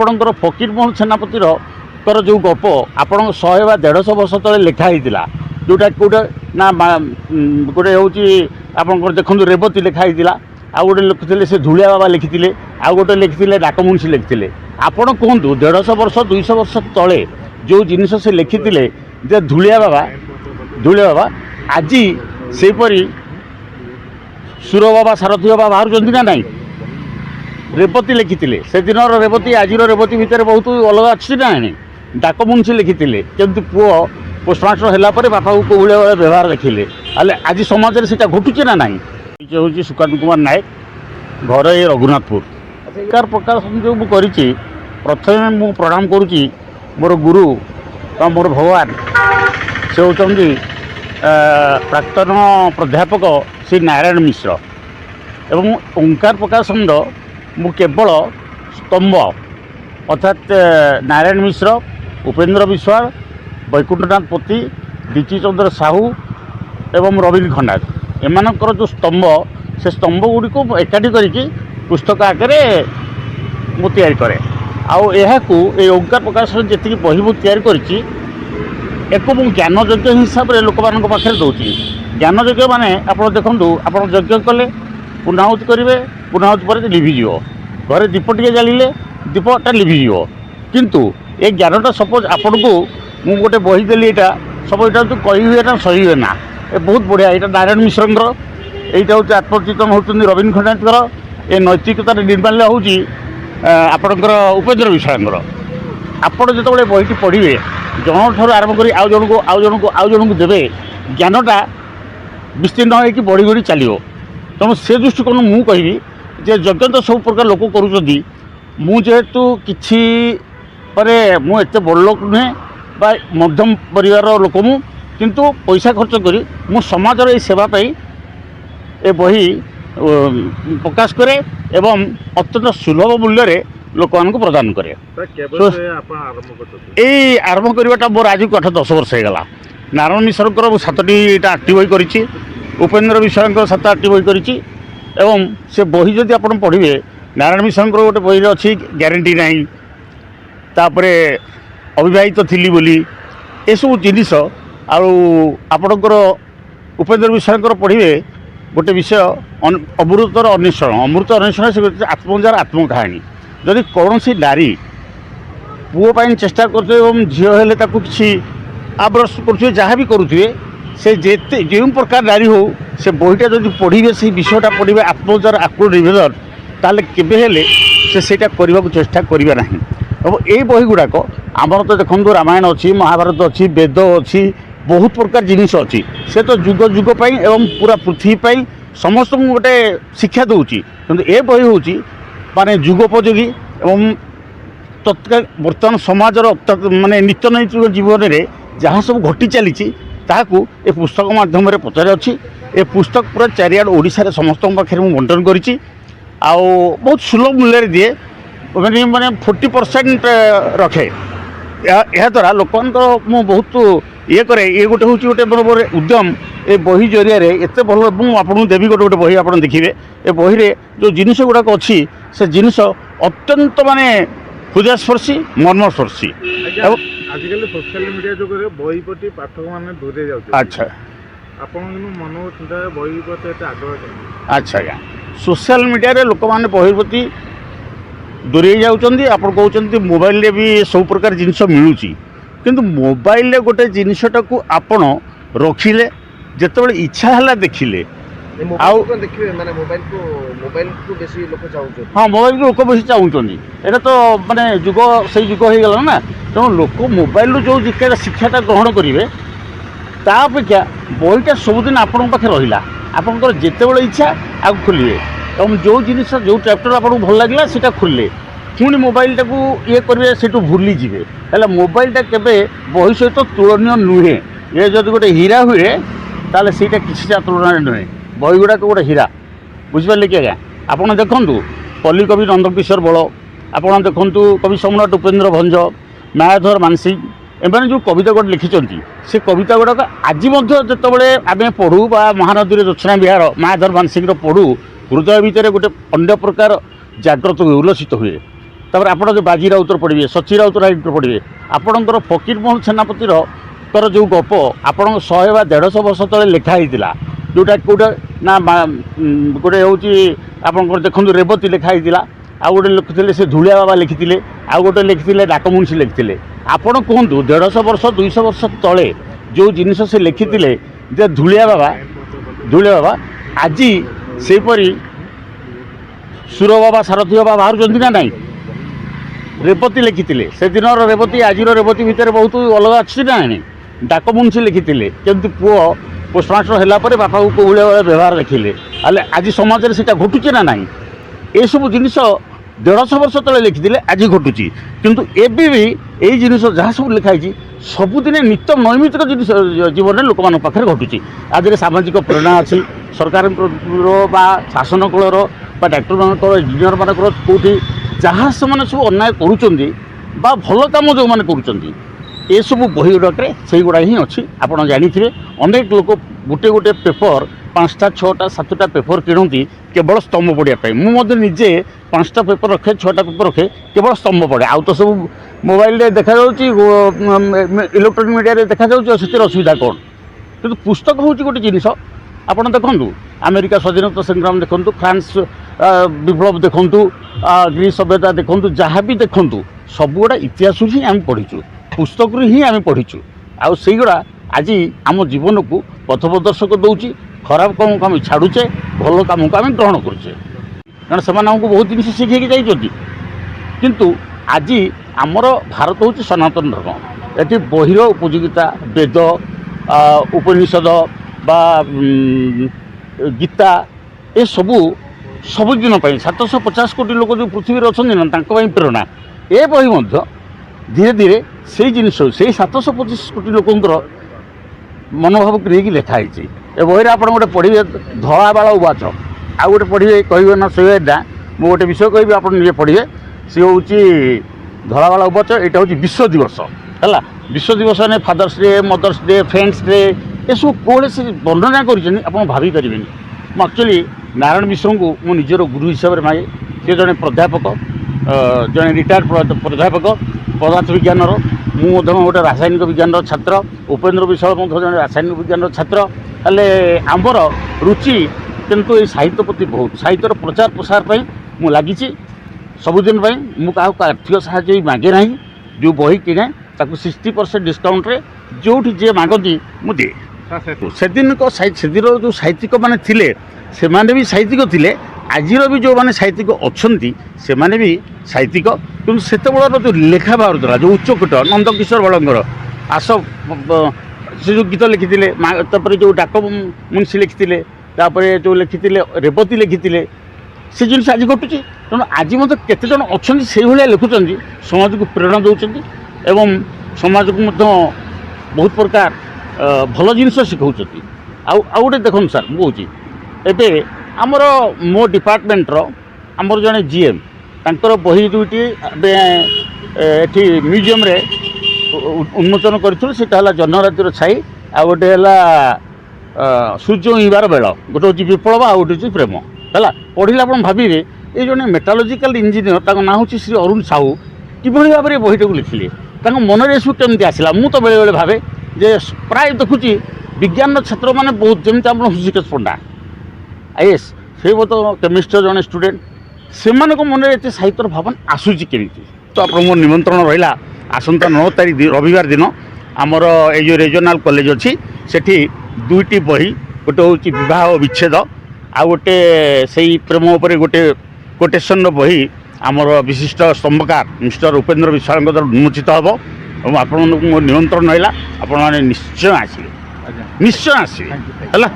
आपणकर फकीरमोहन सेनापतिर जो गप आपण 100 वा 150 वर्ष तले लिखाई जोटा गोटे ना गोटे हूँ आप देखो रेवती लिखाई आ गोटे लिखिले से धूलिया बाबा लिखिले आ गोटे लिखिले डाकमुंशी लिखिले आपण कहतु 150 वर्ष 200 वर्ष तले जो जिनिस से लिखिले जे धूलिया बाबा आज सेपरी सुर बाबा सारथी बाबा बाहर ना नाई रेवती लिखिले से दिन रेवती आज रेवती भितर बहुत अलग अच्छी ना नहीं डाकमुंशी लिखिले केमती पुओ पोस्टमास्टर है बापा को कौ भाई व्यवहार देखिले आज समाज में घटुचे ना नाई हूँ सुकांत कुमार नायक घर ये रघुनाथपुर कार प्रकाशन जो मुझे प्रथम मु प्रणाम करुच्ची मोर गुरु मोर भगवान से होती प्राक्तन प्राध्यापक श्री नारायण मिश्र एवं ओंकार प्रकाशन मु केवल स्तंभ अर्थात नारायण मिश्र उपेन्द्र विश्वाल वैकुंठनाथ पति डीची चंद्र साहू एवं रवीन्द्र खंडात एमानकर जो स्तंभ से स्तंभ गुड़ी को एकाठी करके पुस्तक आगे मु तैयारी करे आउ यहाकू ए ओंकार प्रकाशन जी बही मु तैयारी करिछि एको मु ज्ञान यज्ञ हिसाब से लोक मान पाखे दूसरी ज्ञान यज्ञ माने आप देखूँ आप यज्ञ कले पुनाहुति करेंगे पुनाहुति पर लिभिज घरे दीपटे जालिले दीपटा लिभिज किंतु ए ज्ञानटा सपोज आपण को मु गोटे बही देली यहाँ सब यहाँ जो कही हुए ना सही हुए ना ए बहुत बढ़िया यहाँ नारायण मिश्र यहाँ हूँ आत्मचिंतन होती रवीन्द्र खंडात ए नैतिकतार निर्माण हूँ आपणकर उपेन्द्र विश्वाल आपण जो बहीटी पढ़े जन ठार आरंभ कर आउ जन को देवे ज्ञानटा विस्तीर्ण हो बढ़ी बढ़ी चलो तेणु से दृष्टिकोण मु कहि यज्ञ तो सब प्रकार लोक करूँ किसी मु एत बड़ लोक नुहे बा मध्यम परिवार लोक मु किंतु पैसा खर्च करी मु समाजर ये सेवा पाई ए बही प्रकाश करे एवं अत्यंत सुलभ मूल्य लोक मान प्रदान करे आरंभ करवाटा मोर आज 8-10 वर्ष होगा नारायण मिश्र 7टी आक्टिव होई उपेन्द्र विश्वाल 7-8टी बही करी एवं से बही जदि आप पढ़े नारायण मिश्र गोटे बही अच्छी ग्यारंटी नहीं तापरे अविवाहित थी बोली एसबू जिनिस आपणकर उपेन्द्र विश्वाल पढ़े गोटे विषय अमृतर अन्वेषण अमृत अन्वेषण से आत्मजार आत्मकाहानी जदि कौन सी नारी पुओं चेष्टा कर झील हेले किसी आब्रश कर जहाँ भी करुवे से जेते जो प्रकार नारी हो से बहीटा जब पढ़े से विषयटा पढ़े आत्मजार आत्मनिर्भर ताले केबे हेले से करने को चेष्टा करिबा नहीं अब ये बही गुड़ाक आमर तो देखो रामायण अच्छी महाभारत अच्छी वेद अच्छी बहुत प्रकार जिनिस अच्छी से तो जुग जुग पाई एवं पूरा पृथ्वी समस्त गोटे शिक्षा दूची किंतु ए बही हूँ माने जुगोपयोगी एवं तत्काल बर्तमान समाजर माने नित्य नैतिक जीवन में जहाँ सब घटी चली ताकू ए पुस्तक माध्यम पचार अच्छी ए पुस्तक पूरा चारिआड ओडिशा समस्त पाखे बंटन करी बहुत सुलभ मूल्य दिए माने 40% रखे यह द्वारा लोक बहुत ये करे ये गोटे हूँ गोटे मोर उद्यम ए बही जरिया एत भल आपको देवी गोटे गोटे बही आप देखिए ए बही रे जो जिनिस गुड़ाक अच्छी से जिनिस अत्यंत माने हृदयस्पर्शी मर्मस्पर्शी आजिकल सोशल मीडिया जो बही प्रति पाठक मैंने दूरे जाते अच्छा आपन मन चिंता बही प्रति आग्रह अच्छा आज्ञा सोशल मीडिया रे लोक मैंने बही प्रति दूरे जाउछन्ती आपण कहउछन्ती मोबाइल रे भी सब प्रकार जिनिस मिलुची किंतु मोबाइल रे गोटे जिनिसटा को आपण रखिले जेतेबेले इच्छा हला देखिले आउ देखिए माने मोबाइल को बेसी लोक चाहउछन हां मोबाइल को लोक बेसी चाहउछन्ती एटा तो माने जुग सही जुग हो गेला ना तो लोक मोबाइल रो जो शिक्षाटा ग्रहण करिवे ता अपेक्षा बहीटा सबुदिन आपण पाखे रहिला आपनकर जेतेबेले इच्छा आग खोलिए एवं जो जिनिस जो चैप्टर आपको भल लगे सीटा खोलिले पुणी मोबाइलटा को ये करेंगे से भूली जाए है मोबाइलटा केवे बही सहित तुलनीय नुहे ये जब गोटे हीरा हुए ताले सीटा किसी तुलन नुहे बही गुड़ाक गोटे हीरा बुझिपारे कि आज्ञा आपड़ देखूँ पल्ली कवि नंदकिशोर बल आपड़ देखूँ कवि सम्राट उपेन्द्र भंज मायाधर मानसिंह एम जो कविता गुड़ा लिखिं से कविता गुड़ाक आज जिते आम पढ़ू बा महानदी दक्षिणा विहार मायाधर मानसिंह पढ़ू हृदय भितर गोटे अन्य प्रकार जागृत हुए उल्लसित हुए ତାପରେ ଆପଣ ଯେଉଁ ବାଜି ରାଉତର ପଢ଼ିବେ, ସଚି ରାଉତରାୟଙ୍କର ପଢ଼ିବେ, ଆପଣଙ୍କର ଫକୀରମୋହନ ସେନାପତିର ଯେଉଁ ଗପ ଆପଣଙ୍କ 100 ବା 150 ବର୍ଷ ତଳେ ଲେଖା ହେଇଥିଲା, ଯେଉଁଟା କେଉଁଟା ନା ଗୋଟେ ହେଉଛି ଆପଣଙ୍କର ଦେଖନ୍ତୁ ରେବତୀ ଲେଖା ହେଇଥିଲା, ଆଉ ଗୋଟେ ଲେଖିଥିଲେ ସେ ଧୂଳିଆ ବାବା ଲେଖିଥିଲେ, ଆଉ ଗୋଟେ ଲେଖିଥିଲେ ଡାକମୁନ୍ସି ଲେଖିଥିଲେ। ଆପଣ କୁହନ୍ତୁ 150 ବର୍ଷ 200 ବର୍ଷ ତଳେ ଯେଉଁ ଜିନିଷ ସେ ଲେଖିଥିଲେ ଯେ ଧୂଳିଆ ବାବା ଆଜି ସେହିପରି ସୁର ବାବା ସାରଥୀ ବାବା ବାହାରୁଛନ୍ତି ନା ନାହିଁ? ରେବତୀ ଲେଖିଥିଲେ, ସେଦିନର ରେବତୀ ଆଜିର ରେବତୀ ଭିତରେ ବହୁତ ଅଲଗା ଅଛି ନା ନାହିଁ? ଡାକମୁନ୍ସି ଲେଖିଥିଲେ, କିନ୍ତୁ ପୁଅ ପୋଷ୍ଟମାଷ୍ଟର ହେଲା ପରେ ବାପାକୁ କେଉଁ ଭଳିଆ ବ୍ୟବହାର ଦେଖିଲେ, ହେଲେ ଆଜି ସମାଜରେ ସେଇଟା ଘଟୁଛି ନା ନାହିଁ? ଏସବୁ ଜିନିଷ 150 ବର୍ଷ ତଳେ ଲେଖିଥିଲେ, ଆଜି ଘଟୁଛି। କିନ୍ତୁ ଏବେ ବି ଏଇ ଜିନିଷ ଯାହା ସବୁ ଲେଖା ହେଇଛି ସବୁଦିନେ ନିତ୍ୟ ନୈମିତ୍ତିକ ଜିନିଷ ଜୀବନରେ ଲୋକମାନଙ୍କ ପାଖରେ ଘଟୁଛି। ଆ ଦେହରେ ସାମାଜିକ ପ୍ରେରଣା ଅଛି, ସରକାରଙ୍କର ବା ଶାସନ କୂଳର ବା ଡାକ୍ତରମାନଙ୍କର, ଇଞ୍ଜିନିୟରମାନଙ୍କର କେଉଁଠି ଯାହା ସେମାନେ ସବୁ ଅନ୍ୟାୟ କରୁଛନ୍ତି ବା ଭଲ କାମ ଯେଉଁମାନେ କରୁଛନ୍ତି, ଏସବୁ ବହି ଗୁଡ଼ାକରେ ସେଇଗୁଡ଼ା ହିଁ ଅଛି। ଆପଣ ଜାଣିଥିବେ ଅନେକ ଲୋକ ଗୋଟେ ଗୋଟେ ପେପର 5ଟା 6ଟା 7ଟା ପେପର କିଣନ୍ତି କେବଳ ସ୍ତମ୍ଭ ପଢ଼ିବା ପାଇଁ। ମୁଁ ମଧ୍ୟ ନିଜେ 5ଟା ପେପର ରଖେ, 6ଟା ପେପର ରଖେ, କେବଳ ସ୍ତମ୍ଭ ପଢ଼େ। ଆଉ ତ ସବୁ ମୋବାଇଲରେ ଦେଖାଯାଉଛି, ଇଲେକ୍ଟ୍ରୋନିକ୍ ମିଡ଼ିଆରେ ଦେଖାଯାଉଛି, ଆଉ ସେଥିରେ ଅସୁବିଧା କ'ଣ? କିନ୍ତୁ ପୁସ୍ତକ ହେଉଛି ଗୋଟେ ଜିନିଷ। ଆପଣ ଦେଖନ୍ତୁ ଆମେରିକା ସ୍ୱାଧୀନତା ସଂଗ୍ରାମ ଦେଖନ୍ତୁ, ଫ୍ରାନ୍ସ ବିପ୍ଳବ ଦେଖନ୍ତୁ, ଗ୍ରୀସ୍ ସଭ୍ୟତା ଦେଖନ୍ତୁ, ଯାହା ବି ଦେଖନ୍ତୁ ସବୁଗୁଡ଼ା ଇତିହାସରୁ ହିଁ ଆମେ ପଢ଼ିଛୁ, ପୁସ୍ତକରୁ ହିଁ ଆମେ ପଢ଼ିଛୁ। ଆଉ ସେଇଗୁଡ଼ା ଆଜି ଆମ ଜୀବନକୁ ପଥପ୍ରଦର୍ଶକ ଦେଉଛି। ଖରାପ କାମକୁ ଆମେ ଛାଡ଼ୁଛେ, ଭଲ କାମକୁ ଆମେ ଗ୍ରହଣ କରୁଛେ, କାରଣ ସେମାନେ ଆମକୁ ବହୁତ ଜିନିଷ ଶିଖେଇକି ଯାଇଛନ୍ତି। କିନ୍ତୁ ଆଜି ଆମର ଭାରତ ହେଉଛି ସନାତନ ଧର୍ମ। ଏଠି ବହିର ଉପଯୋଗିତା, ବେଦ, ଉପନିଷଦ ବା ଗୀତା ଏସବୁ ସବୁଦିନ ପାଇଁ 750 କୋଟି ଲୋକ ଯେଉଁ ପୃଥିବୀରେ ଅଛନ୍ତି ନା, ତାଙ୍କ ପାଇଁ ପ୍ରେରଣା। ଏ ବହି ମଧ୍ୟ ଧୀରେ ଧୀରେ ସେଇ ଜିନିଷ, ସେଇ 725 କୋଟି ଲୋକଙ୍କର ମନୋଭାବକୁ ନେଇକି ଲେଖା ହେଇଛି। ଏ ବହିରେ ଆପଣ ଗୋଟେ ପଢ଼ିବେ ଧଳାବାଳ ଉବାଚ, ଆଉ ଗୋଟେ ପଢ଼ିବେ କହିବେ ନା ସେଇଟା ମୁଁ ଗୋଟେ ବିଷୟ କହିବି, ଆପଣ ନିଜେ ପଢ଼ିବେ। ସେ ହେଉଛି ଧଳାବାଳ ଉବାଚ। ଏଇଟା ହେଉଛି ବିଶ୍ୱ ଦିବସ ହେଲା। ବିଶ୍ୱ ଦିବସ ମାନେ fathers day, mother's day, friends day ଏସବୁ କୋଉଠି ସେ ବର୍ଣ୍ଣନା କରିଛନ୍ତି ଆପଣ ଭାବିପାରିବେନି। ମୁଁ ଆକ୍ଚୁଆଲି ନାରାୟଣ ମିଶ୍ରଙ୍କୁ ମୁଁ ନିଜର ଗୁରୁ ହିସାବରେ ମାଗେ। ସେ ଜଣେ ପ୍ରାଧ୍ୟାପକ, ଜଣେ ରିଟାୟାର୍ଡ ପ୍ରାଧ୍ୟାପକ ପଦାର୍ଥ ବିଜ୍ଞାନର। ମୁଁ ମଧ୍ୟ ଗୋଟେ ରାସାୟନିକ ବିଜ୍ଞାନର ଛାତ୍ର। ଉପେନ୍ଦ୍ର ବିଶ୍ୱାଳ ମଧ୍ୟ ଜଣେ ରାସାୟନିକ ବିଜ୍ଞାନର ଛାତ୍ର। ହେଲେ ଆମର ରୁଚି କିନ୍ତୁ ଏଇ ସାହିତ୍ୟ ପ୍ରତି ବହୁତ। ସାହିତ୍ୟର ପ୍ରଚାର ପ୍ରସାର ପାଇଁ ମୁଁ ଲାଗିଛି ସବୁଦିନ ପାଇଁ। ମୁଁ କାହାକୁ ଆର୍ଥିକ ସାହାଯ୍ୟ ବି ମାଗେ ନାହିଁ। ଯେଉଁ ବହି କିଣେ ତାକୁ 60% ଡିସ୍କାଉଣ୍ଟରେ ଯେଉଁଠି ଯିଏ ମାଗନ୍ତି ମୁଁ ଦିଏ। ସେଦିନର ଯେଉଁ ସାହିତ୍ୟିକମାନେ ଥିଲେ ସେମାନେ ବି ସାହିତ୍ୟିକ ଥିଲେ, ଆଜିର ବି ଯେଉଁମାନେ ସାହିତ୍ୟିକ ଅଛନ୍ତି ସେମାନେ ବି ସାହିତ୍ୟିକ। କିନ୍ତୁ ସେତେବେଳର ଯେଉଁ ଲେଖା ବାହାରୁଥିଲା, ଯେଉଁ ଉଚ୍ଚକୋଟ, ନନ୍ଦକିଶୋର ବଳଙ୍କର ଆସ ସେ ଯେଉଁ ଗୀତ ଲେଖିଥିଲେ, ତାପରେ ଯେଉଁ ଡାକମୁନ୍ସି ଲେଖିଥିଲେ, ତାପରେ ଯେଉଁ ଲେଖିଥିଲେ ରେବତୀ ଲେଖିଥିଲେ, ସେ ଜିନିଷ ଆଜି ଘଟୁଛି। ତେଣୁ ଆଜି ମଧ୍ୟ କେତେଜଣ ଅଛନ୍ତି ସେଇଭଳିଆ ଲେଖୁଛନ୍ତି, ସମାଜକୁ ପ୍ରେରଣା ଦେଉଛନ୍ତି ଏବଂ ସମାଜକୁ ମଧ୍ୟ ବହୁତ ପ୍ରକାର ଭଲ ଜିନିଷ ଶିଖାଉଛନ୍ତି। ଆଉ ଗୋଟେ ଦେଖନ୍ତୁ ସାର୍, ମୁଁ କହୁଛି ଏବେ ଆମର ମୋ ଡିପାର୍ଟମେଣ୍ଟର ଆମର ଜଣେ GM, ତାଙ୍କର ବହି ଦୁଇଟି ଏବେ ଏଠି ମ୍ୟୁଜିୟମ୍ରେ ଉନ୍ମୋଚନ କରିଥିଲୁ। ସେଇଟା ହେଲା ଜହ୍ନରାତିର ଛାଇ, ଆଉ ଗୋଟେ ହେଲା ସୂର୍ଯ୍ୟ ଉଇଁବାର ବେଳ। ଗୋଟେ ହେଉଛି ବିପ୍ଳବ, ଆଉ ଗୋଟେ ହେଉଛି ପ୍ରେମ ହେଲା। ପଢ଼ିଲେ ଆପଣ ଭାବିବେ ଏଇ ଜଣେ ମେଟାଲୋଜିକାଲ ଇଞ୍ଜିନିୟର, ତାଙ୍କ ନାଁ ହେଉଛି ଶ୍ରୀ ଅରୁଣ ସାହୁ, କିଭଳି ଭାବରେ ବହିଟାକୁ ଲେଖିଲେ, ତାଙ୍କ ମନରେ ଏସବୁ କେମିତି ଆସିଲା। ମୁଁ ତ ବେଳେବେଳେ ଭାବେ ଯେ ପ୍ରାୟ ଦେଖୁଛି ବିଜ୍ଞାନର ଛାତ୍ରମାନେ ବହୁତ, ଯେମିତି ଆମର ହୃଷିକେଶ ପଣ୍ଡା IAS, ସେ ବୋଧ କେମିଷ୍ଟ୍ରିର ଜଣେ ଷ୍ଟୁଡେଣ୍ଟ, ସେମାନଙ୍କ ମନରେ ଏତେ ସାହିତ୍ୟର ଭାବନା ଆସୁଛି କେମିତି। ତ ଆପଣଙ୍କ ନିମନ୍ତ୍ରଣ ରହିଲା ଆସନ୍ତା 9 ତାରିଖ ରବିବାର ଦିନ ଆମର ଏଇ ଯେଉଁ ରିଜନାଲ୍ କଲେଜ ଅଛି ସେଠି ଦୁଇଟି ବହି, ଗୋଟେ ହେଉଛି ବିବାହ ଓ ବିଚ୍ଛେଦ, ଆଉ ଗୋଟେ ସେଇ ପ୍ରେମ ଉପରେ ଗୋଟେ କୋଟେସନ୍ର ବହି ଆମର ବିଶିଷ୍ଟ ସ୍ତମ୍ଭକାର ମିଷ୍ଟର ଉପେନ୍ଦ୍ର ବିଶ୍ୱାଳଙ୍କ ଦ୍ୱାରା ଉନ୍ମୋଚିତ ହେବ। ଏବଂ ଆପଣଙ୍କୁ ମୋ ନିମନ୍ତ୍ରଣ ରହିଲା, ଆପଣମାନେ ନିଶ୍ଚୟ ଆସିବେ, ନିଶ୍ଚୟ ଆସିବେ ହେଲା।